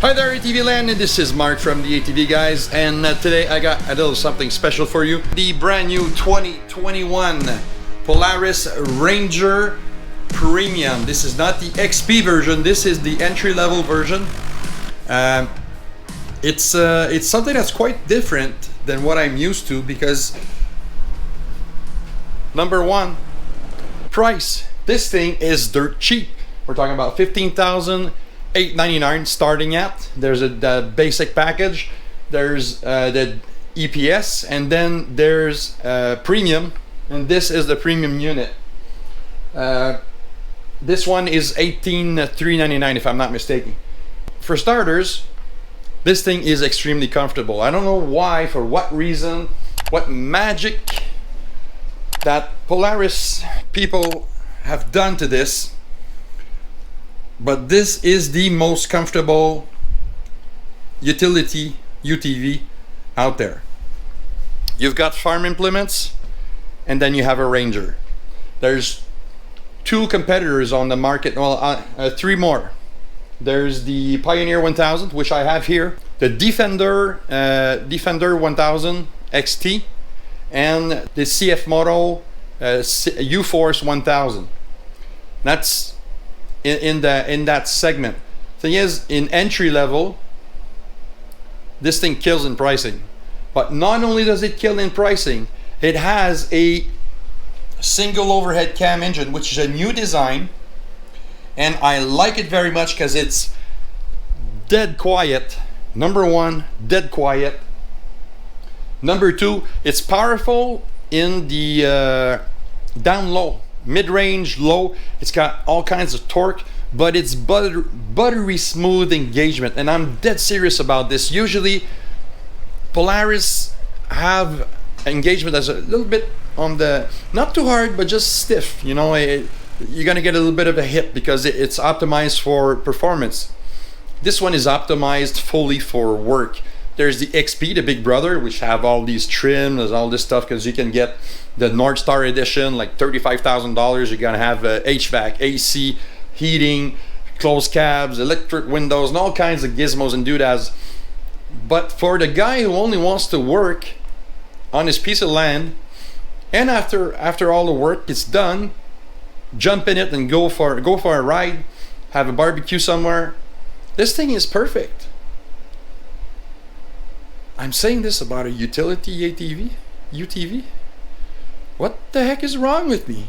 Hi there, ATV land, and this is Mark from the ATV Guys, and today I got a little something special for you. The brand new 2021 Polaris Ranger Premium. This is not the XP version, this is the entry-level version. It's something that's quite different than what I'm used to because, number one, price. This thing is dirt cheap. We're talking about $15,899 starting at. There's the basic package, there's the EPS, and then there's premium, and this is the premium unit. This one is $18,399 if I'm not mistaken. For starters, this thing is extremely comfortable. I don't know why, for what reason, what magic that Polaris people have done to this, but this is the most comfortable utility UTV out there. You've got farm implements, and then you have a Ranger. There's two competitors on the market, well, three more. There's the Pioneer 1000, which I have here, the Defender 1000 XT, and the CF Moto U-Force 1000. That's in that segment. Thing is, in entry level, this thing kills in pricing. But not only does it kill in pricing, it has a single overhead cam engine, which is a new design, and I like it very much because it's dead quiet. Number one, dead quiet. Number two, it's powerful in the down low, mid-range, low. It's got all kinds of torque, but it's buttery smooth engagement, and I'm dead serious about this. Usually Polaris have engagement that's a little bit on the, not too hard, but just stiff, you know. You're gonna get a little bit of a hit because it's optimized for performance. This one is optimized fully for work. There's the XP, the big brother, which have all these trims, all this stuff, because you can get the North Star edition, like $35,000. You're gonna have HVAC, AC, heating, closed cabs, electric windows, and all kinds of gizmos and doodads. But for the guy who only wants to work on his piece of land, and after all the work is done, jump in it and go for a ride, have a barbecue somewhere, this thing is perfect. I'm saying this about a utility UTV? What the heck is wrong with me?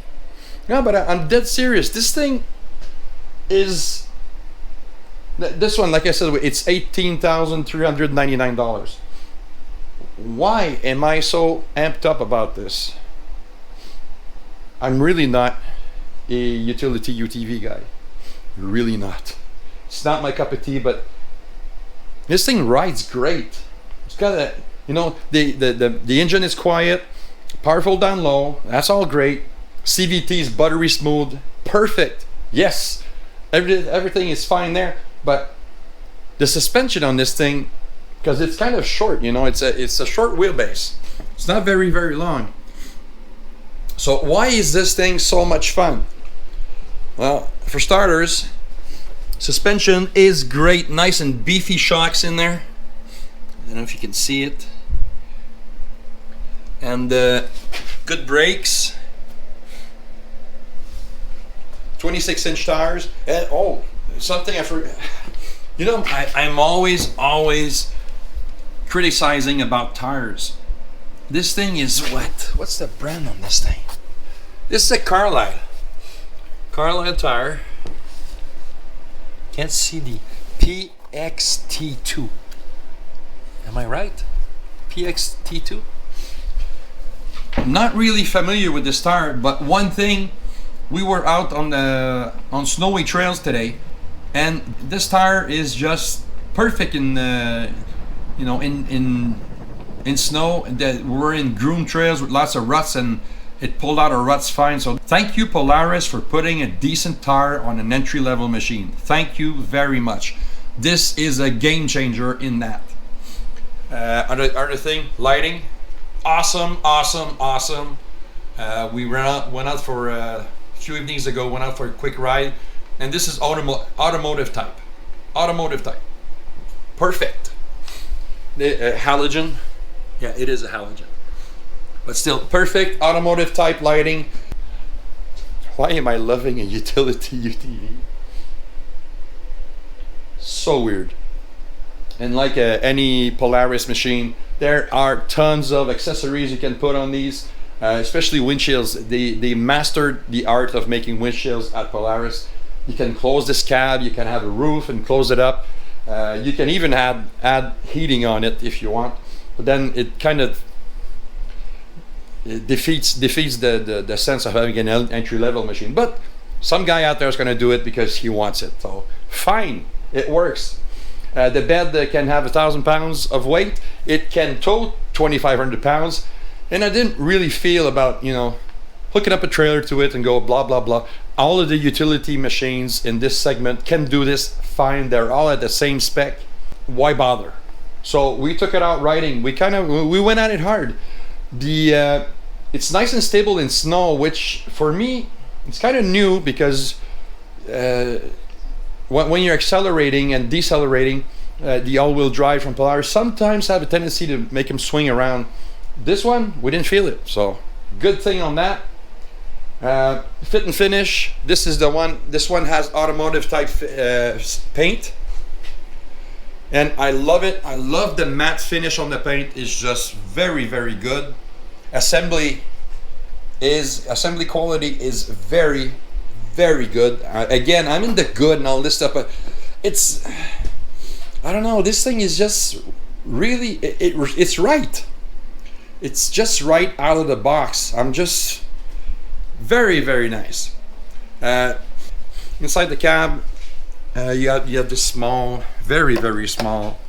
No, but I'm dead serious. This thing is, this one, like I said, it's $18,399. Why am I so amped up about this? I'm really not a utility UTV guy. Really not. It's not my cup of tea, but this thing rides great. It's got a, you know, the engine is quiet, powerful down low. That's all great. CVT is buttery smooth, perfect. Yes, everything is fine there. But the suspension on this thing, because it's kind of short, you know, it's a short wheelbase. It's not very long. So why is this thing so much fun? Well, for starters, suspension is great, nice and beefy shocks in there. I don't know if you can see it. And good brakes. 26-inch tires. And oh, something I forgot. You know, I'm always criticizing about tires. This thing is what? What's the brand on this thing? This is a Carlisle tire. Can't see the PXT2. Am I right? PXT2? I'm not really familiar with this tire, but one thing, we were out on snowy trails today, and this tire is just perfect in in snow. That we're in groomed trails with lots of ruts and It pulled out our ruts fine. So thank you, Polaris, for putting a decent tire on an entry-level machine. Thank you very much. This is a game changer in that. Other thing, lighting. Awesome, awesome, awesome. We went out for a few evenings ago, went out for a quick ride, and this is automotive type. Automotive type. Perfect. The halogen. Yeah, it is a halogen. But still, perfect automotive type lighting. Why am I loving a utility UTV? So weird. And like any Polaris machine, there are tons of accessories you can put on these, especially windshields. They mastered the art of making windshields at Polaris. You can close this cab, you can have a roof and close it up. You can even add heating on it if you want. But then it kind of defeats the sense of having an entry-level machine. But some guy out there is going to do it because he wants it. So fine, it works. The bed can have 1,000 pounds of weight. It can tow 2,500 pounds. And I didn't really feel about, you know, hooking up a trailer to it and go blah, blah, blah. All of the utility machines in this segment can do this fine. They're all at the same spec. Why bother? So we took it out riding. We went at it hard. It's nice and stable in snow, which for me, it's kind of new because when you're accelerating and decelerating, the all-wheel drive from Polaris sometimes have a tendency to make them swing around. This one, we didn't feel it, so good thing on that. Fit and finish, this is the one. This one has automotive type paint, and I love it. I love the matte finish on the paint. It's just very, very good. Assembly quality is very, very good. Again, I'm in the good and all this stuff, but it's, I don't know, this thing is just really, it's right. It's just right out of the box. I'm just very, very nice. Inside the cab, you have this small, very, very small,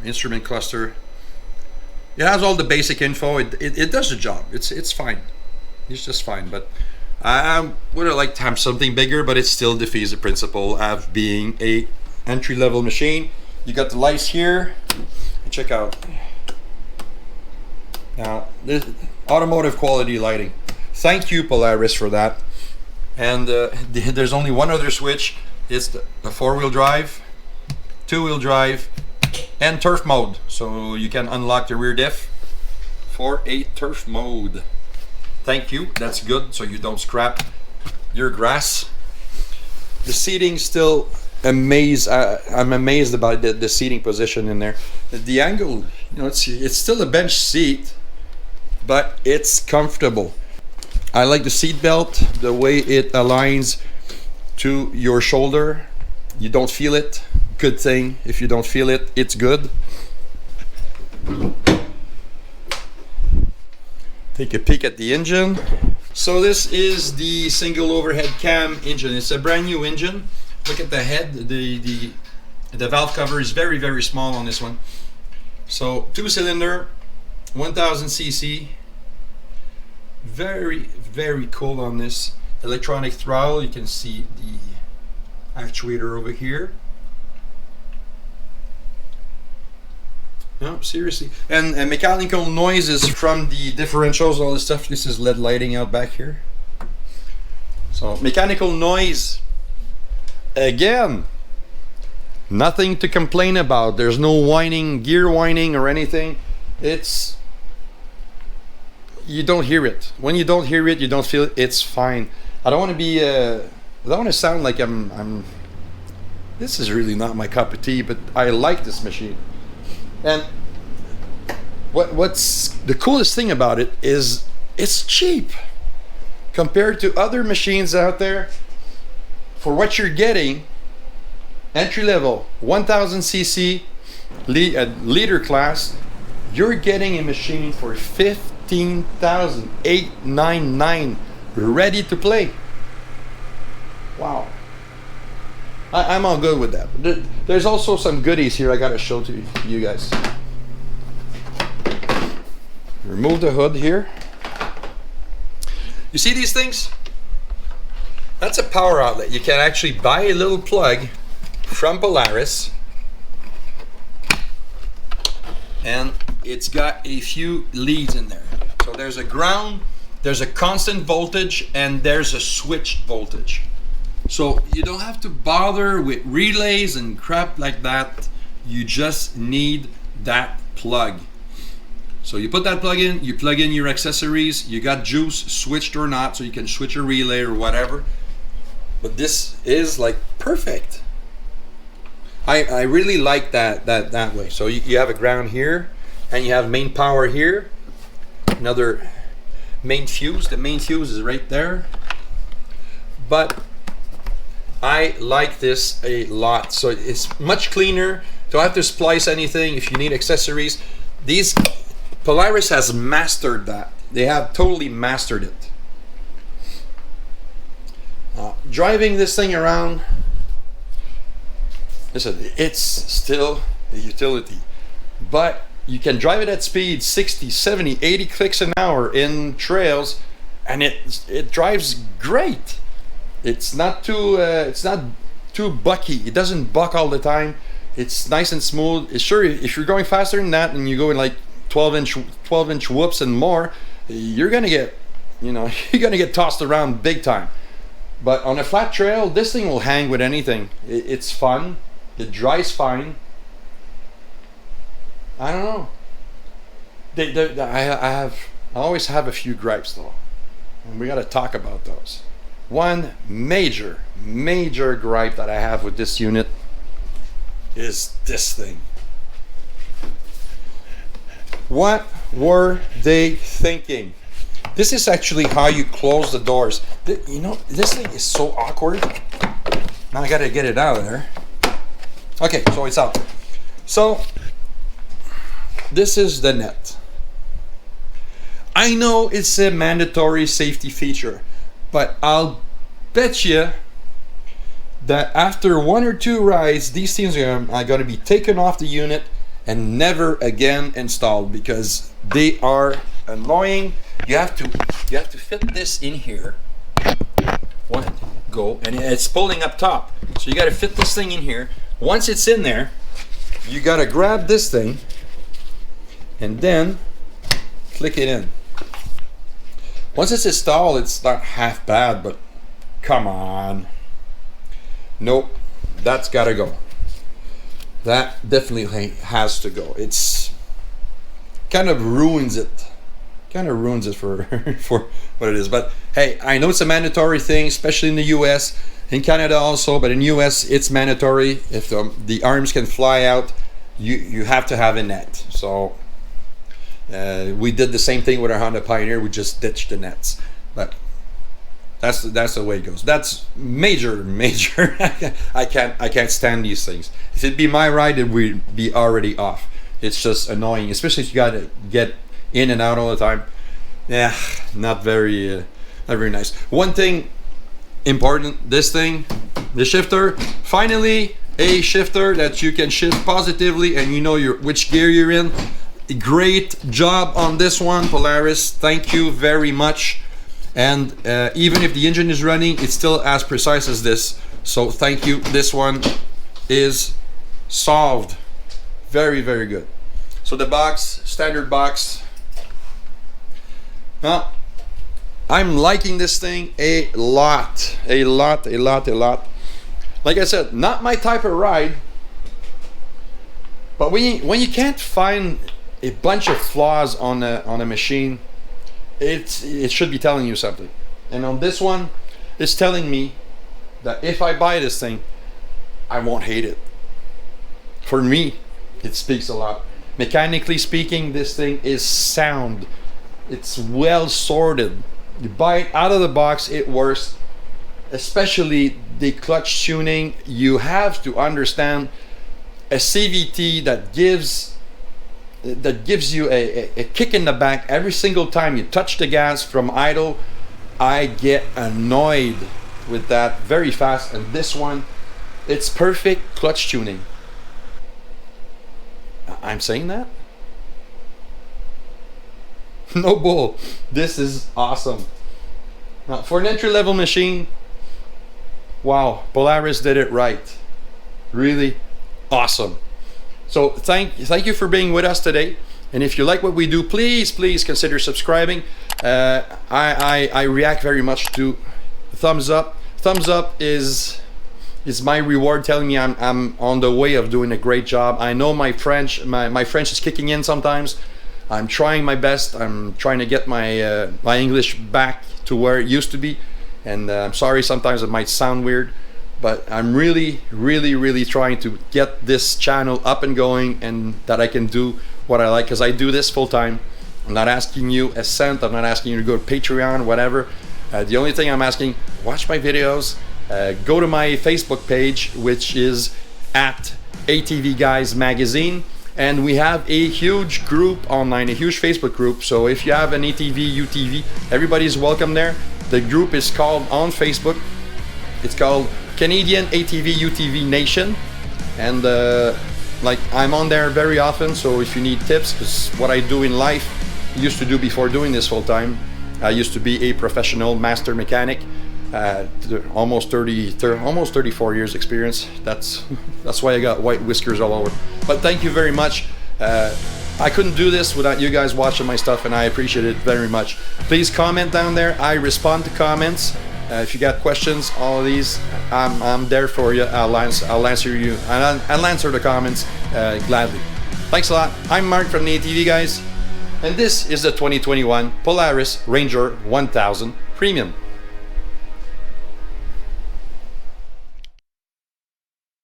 instrument cluster. It has all the basic info. It does the job. It's fine. It's just fine. But I would have liked to have something bigger, but it still defeats the principle of being a entry-level machine. You got the lights here. Check out. Now, this automotive quality lighting. Thank you, Polaris, for that. And there's only one other switch. It's the 4-wheel drive, 2-wheel drive, and turf mode. So you can unlock the rear diff for a turf mode. Thank you. That's good, so you don't scrap your grass. The seating still I'm amazed about the seating position in there. The angle, it's still a bench seat, but it's comfortable. I like the seat belt, the way it aligns to your shoulder. You don't feel it. Good thing. If you don't feel it, it's good. Take a peek at the engine. So this is the single overhead cam engine. It's a brand new engine. Look at the head. The valve cover is very, very small on this one. So 2-cylinder, 1000 cc. Very, very cool on this. Electronic throttle. You can see the actuator over here. No, seriously. And mechanical noises from the differentials, all this stuff. This is LED lighting out back here. So mechanical noise. Again, nothing to complain about. There's no whining, gear whining or anything. It's, you don't hear it. When you don't hear it, you don't feel it. It's fine. I don't want to be I don't want to sound like I'm this is really not my cup of tea, but I like this machine. And what's the coolest thing about it is it's cheap compared to other machines out there. For what you're getting, entry level, 1000 cc, liter class, you're getting a machine for $15,899, ready to play. Wow. I'm all good with that. There's also some goodies here I gotta show to you guys. remove the hood here. You see these things? That's a power outlet. You can actually buy a little plug from Polaris, and it's got a few leads in there. So there's a ground, there's a constant voltage, and there's a switched voltage. So you don't have to bother with relays and crap like that. You just need that plug. So you put that plug in, you plug in your accessories, you got juice, switched or not, so you can switch a relay or whatever. But this is like perfect. I really like that way. So you have a ground here, and you have main power here. Another main fuse. The main fuse is right there. But I like this a lot. So it's much cleaner. Don't have to splice anything. If you need accessories, these Polaris has mastered that. They have totally mastered it. Driving this thing around, listen, it's still a utility, but you can drive it at speed 60, 70, 80 clicks an hour in trails, and it drives great. It's not too bucky. It doesn't buck all the time. It's nice and smooth. It's sure, if you're going faster than that and you go in like 12-inch whoops and more, you're gonna get, you're gonna get tossed around big time. But on a flat trail, this thing will hang with anything. It's fun. It dries fine. I don't know. I always have a few gripes though, and we got to talk about those. One major gripe that I have with this unit is this thing. What were they thinking? This is actually how you close the doors. This thing is so awkward. Now I gotta get it out of there. Okay, so it's out. So this is the net. I know it's a mandatory safety feature, but I'll bet you that after 1 or 2 rides, these things are going to be taken off the unit and never again installed, because they are annoying. You have to fit this in here. One, go, and it's pulling up top. So you got to fit this thing in here. Once it's in there, you got to grab this thing and then click it in. Once it's installed, it's not half bad, but come on. Nope, that's got to go. That definitely has to go. It's kind of ruins it. For for what it is. But hey, I know it's a mandatory thing, especially in the US, in Canada also, but in US it's mandatory. If the arms can fly out, you have to have a net. So we did the same thing with our Honda Pioneer. We just ditched the nets. But that's the way it goes. That's major. I can't stand these things. If it'd be my ride, it would be already off. It's just annoying, especially if you got to get in and out all the time. Yeah, not very nice. One thing important, this thing, the shifter, finally a shifter that you can shift positively and you know which gear you're in. Great job on this one, Polaris. Thank you very much. And even if the engine is running, it's still as precise as this. So thank you. This one is solved. Very good. So the box, standard box. Now, I'm liking this thing a lot. Like I said, not my type of ride. But when you can't find a bunch of flaws on a machine, it should be telling you something. And on this one, it's telling me that if I buy this thing, I won't hate it. For me, it speaks a lot. Mechanically speaking, this thing is sound. It's well sorted. You buy it out of the box, it works. Especially the clutch tuning. You have to understand a CVT that gives you a kick in the back every single time you touch the gas from idle. I get annoyed with that very fast, and this one, it's perfect clutch tuning. I'm saying that? No bull. This is awesome. Now, for an entry-level machine, wow, Polaris did it right. Really awesome. So thank you for being with us today. And if you like what we do, please consider subscribing. I react very much to thumbs up. Thumbs up is my reward, telling me I'm on the way of doing a great job. I know my French is kicking in sometimes. I'm trying my best. I'm trying to get my my English back to where it used to be. And I'm sorry sometimes it might sound weird, but I'm really trying to get this channel up and going, and that I can do what I like, because I do this full time. I'm not asking you a cent. I'm not asking you to go to Patreon, whatever. The only thing I'm asking, watch my videos, go to my Facebook page, which is at ATV Guys Magazine, and we have a huge group online, a huge Facebook group. So if you have an ATV, UTV, everybody's welcome there. The group is called on Facebook, it's called Canadian ATV UTV Nation, and like, I'm on there very often. So if you need tips, because what I do in life, used to do before doing this full time, I used to be a professional master mechanic, almost 34 years experience. That's why I got white whiskers all over. But thank you very much. I couldn't do this without you guys watching my stuff, and I appreciate it very much. Please comment down there. I respond to comments. If you got questions, all of these, I'm there for you. I'll answer you. I'll answer the comments gladly. Thanks a lot. I'm Mark from the ATV Guys, and this is the 2021 Polaris Ranger 1000 Premium.